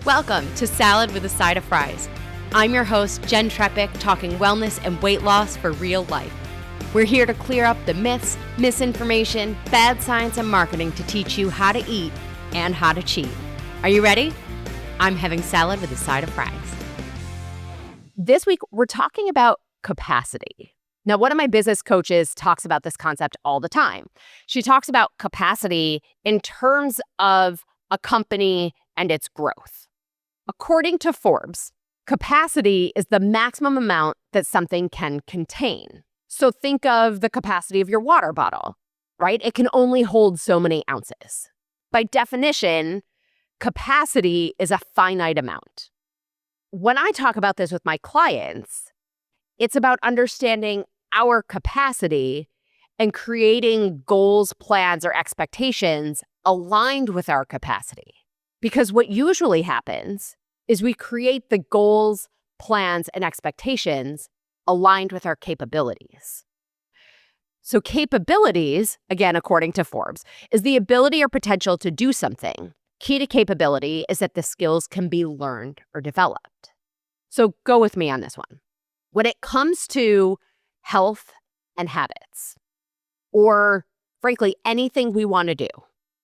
Welcome to Salad with a Side of Fries. I'm your host, Jen Trepic, talking wellness and weight loss for real life. We're here to clear up the myths, misinformation, bad science, and marketing to teach you how to eat and how to cheat. Are you ready? I'm having salad with a side of fries. This week, we're talking about capacity. Now, one of my business coaches talks about this concept all the time. She talks about capacity in terms of a company and its growth. According to Forbes, capacity is the maximum amount that something can contain. So think of the capacity of your water bottle, right? It can only hold so many ounces. By definition, capacity is a finite amount. When I talk about this with my clients, it's about understanding our capacity and creating goals, plans, or expectations aligned with our capacity. Because what usually happens is we create the goals, plans, and expectations aligned with our capabilities. So capabilities, again, according to Forbes, is the ability or potential to do something. Key to capability is that the skills can be learned or developed. So go with me on this one. When it comes to health and habits, or frankly, anything we want to do,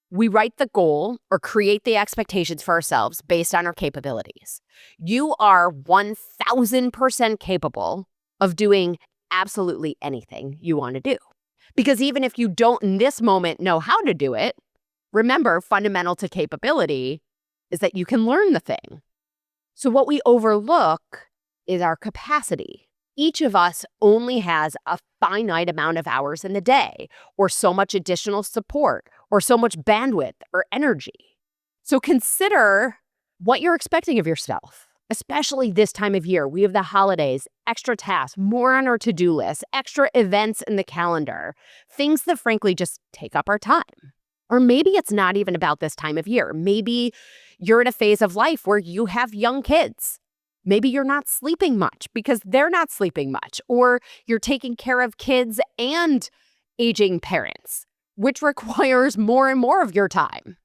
we write the goal or create the expectations for ourselves based on our capabilities. You are 1,000% capable of doing absolutely anything you want to do. Because even if you don't in this moment know how to do it, remember, fundamental to capability is that you can learn the thing. So what we overlook is our capacity. Each of us only has a finite amount of hours in the day, or so much additional support, or so much bandwidth or energy. So consider what you're expecting of yourself, especially this time of year. We have the holidays, extra tasks, more on our to-do list, extra events in the calendar, things that frankly just take up our time. Or maybe it's not even about this time of year. Maybe you're in a phase of life where you have young kids. Maybe you're not sleeping much because they're not sleeping much, or you're taking care of kids and aging parents, which requires more and more of your time.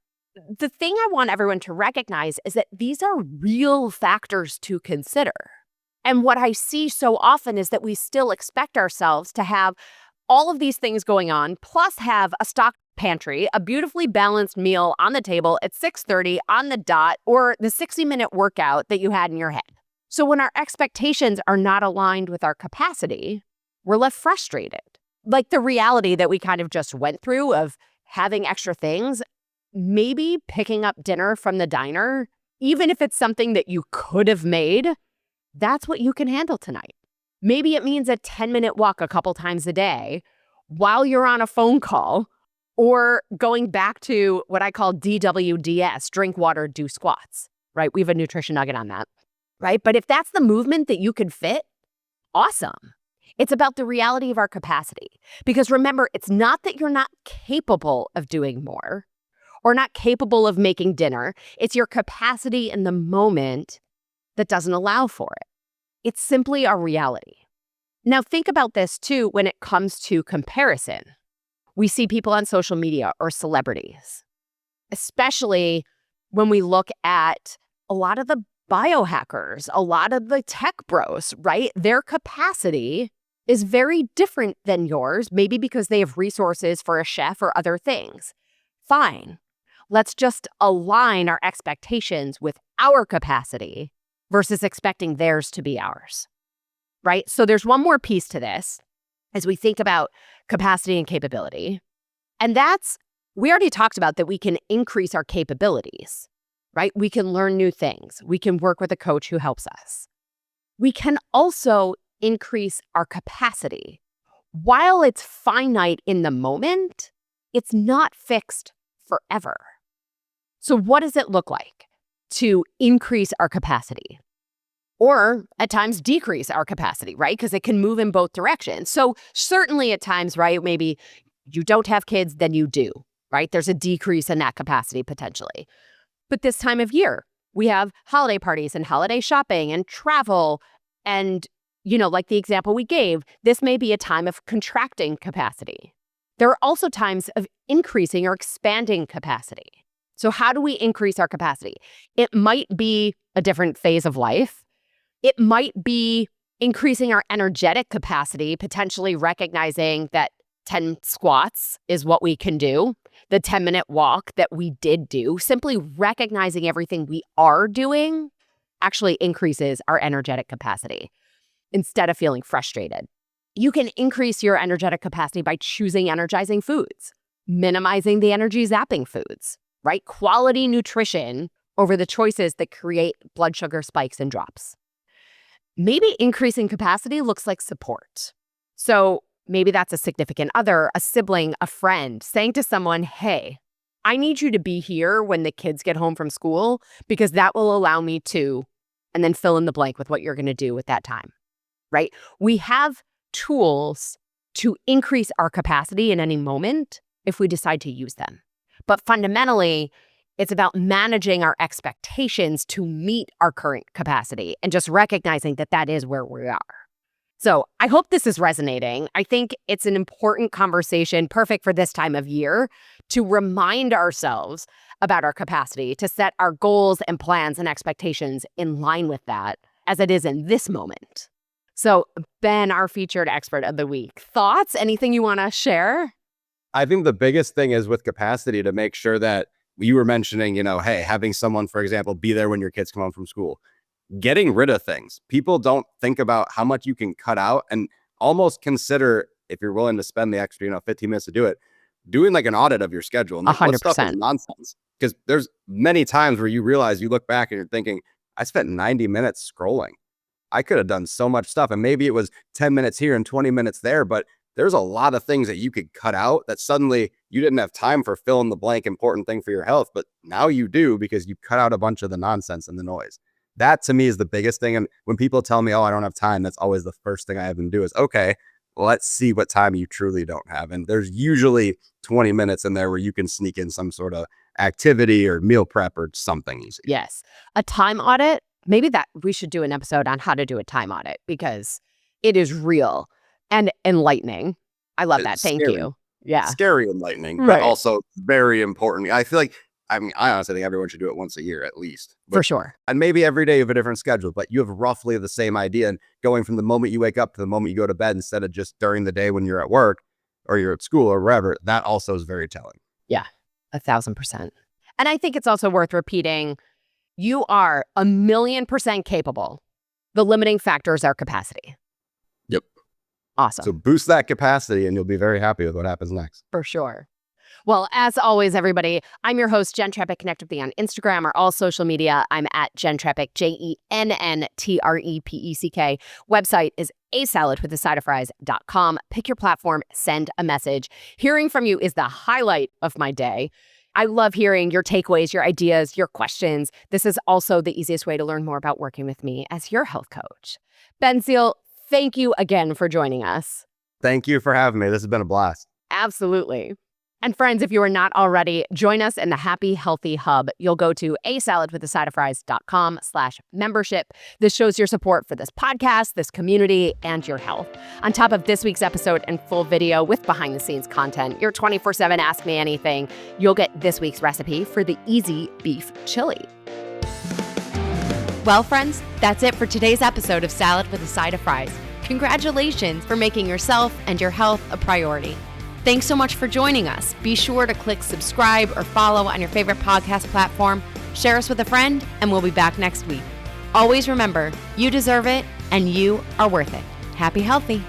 The thing I want everyone to recognize is that these are real factors to consider. And what I see so often is that we still expect ourselves to have all of these things going on, plus have a stocked pantry, a beautifully balanced meal on the table at 6:30 on the dot, or the 60-minute workout that you had in your head. So when our expectations are not aligned with our capacity, we're left frustrated. Like the reality that we kind of just went through of having extra things, maybe picking up dinner from the diner, even if it's something that you could have made, that's what you can handle tonight. Maybe it means a 10-minute walk a couple times a day while you're on a phone call, or going back to what I call DWDS, drink water, do squats, right? We have a nutrition nugget on that. Right? But if that's the movement that you can fit, awesome. It's about the reality of our capacity. Because remember, it's not that you're not capable of doing more or not capable of making dinner. It's your capacity in the moment that doesn't allow for it. It's simply our reality. Now, think about this too when it comes to comparison. We see people on social media or celebrities, especially when we look at a lot of the biohackers, a lot of the tech bros, right? Their capacity is very different than yours, maybe because they have resources for a chef or other things. Fine. Let's just align our expectations with our capacity versus expecting theirs to be ours, right? So there's one more piece to this as we think about capacity and capability. And that's, we already talked about that we can increase our capabilities. Right? We can learn new things. We can work with a coach who helps us. We can also increase our capacity. While it's finite in the moment, it's not fixed forever. So what does it look like to increase our capacity? Or at times decrease our capacity, right? Because it can move in both directions. So certainly at times, right, maybe you don't have kids, then you do, right? There's a decrease in that capacity potentially. But this time of year, we have holiday parties and holiday shopping and travel. And, like the example we gave, this may be a time of contracting capacity. There are also times of increasing or expanding capacity. So how do we increase our capacity? It might be a different phase of life. It might be increasing our energetic capacity, potentially recognizing that 10 squats is what we can do. The 10-minute walk that we did do, simply recognizing everything we are doing actually increases our energetic capacity instead of feeling frustrated. You can increase your energetic capacity by choosing energizing foods, minimizing the energy zapping foods, right? Quality nutrition over the choices that create blood sugar spikes and drops. Maybe increasing capacity looks like support. So maybe that's a significant other, a sibling, a friend, saying to someone, hey, I need you to be here when the kids get home from school because that will allow me to, and then fill in the blank with what you're going to do with that time, right? We have tools to increase our capacity in any moment if we decide to use them. But fundamentally, it's about managing our expectations to meet our current capacity and just recognizing that that is where we are. So I hope this is resonating. I think it's an important conversation, perfect for this time of year, to remind ourselves about our capacity, to set our goals and plans and expectations in line with that as it is in this moment. So Ben, our featured expert of the week, thoughts? Anything you want to share? I think the biggest thing is with capacity to make sure that you were mentioning, hey, having someone, for example, be there when your kids come home from school. Getting rid of things. People don't think about how much you can cut out and almost consider, if you're willing to spend the extra, 15 minutes to do it, doing like an audit of your schedule. And like, what stuff is nonsense? Because there's many times where you realize you look back and you're thinking, I spent 90 minutes scrolling. I could have done so much stuff. And maybe it was 10 minutes here and 20 minutes there, but there's a lot of things that you could cut out that suddenly you didn't have time for fill in the blank important thing for your health. But now you do because you cut out a bunch of the nonsense and the noise. That to me is the biggest thing. And when people tell me, oh, I don't have time, that's always the first thing I have them do is, okay, let's see what time you truly don't have. And there's usually 20 minutes in there where you can sneak in some sort of activity or meal prep or something easy. Yes. A time audit. Maybe that we should do an episode on how to do a time audit because it is real and enlightening. I love that. Thank you. Yeah. Scary enlightening, right. But also very important. I feel like, I honestly think everyone should do it once a year at least. For sure. And maybe every day you have a different schedule, but you have roughly the same idea. And going from the moment you wake up to the moment you go to bed instead of just during the day when you're at work or you're at school or wherever, that also is very telling. Yeah, 1,000%. And I think it's also worth repeating, you are 1,000,000% capable. The limiting factor is our capacity. Yep. Awesome. So boost that capacity and you'll be very happy with what happens next. For sure. Well, as always, everybody, I'm your host, Jen Trepeck. Connect with me on Instagram or all social media. I'm at Jen Trepeck, JENNTREPECK. Website is asaladwithasideofries.com. Pick your platform, send a message. Hearing from you is the highlight of my day. I love hearing your takeaways, your ideas, your questions. This is also the easiest way to learn more about working with me as your health coach. Ben Seal, thank you again for joining us. Thank you for having me. This has been a blast. Absolutely. And friends, if you are not already, join us in the Happy Healthy Hub. You'll go to asaladwithasideofries.com/membership. This shows your support for this podcast, this community, and your health. On top of this week's episode and full video with behind-the-scenes content, your 24/7 Ask Me Anything, you'll get this week's recipe for the easy beef chili. Well, friends, that's it for today's episode of Salad with a Side of Fries. Congratulations for making yourself and your health a priority. Thanks so much for joining us. Be sure to click subscribe or follow on your favorite podcast platform. Share us with a friend, and we'll be back next week. Always remember, you deserve it, and you are worth it. Happy healthy.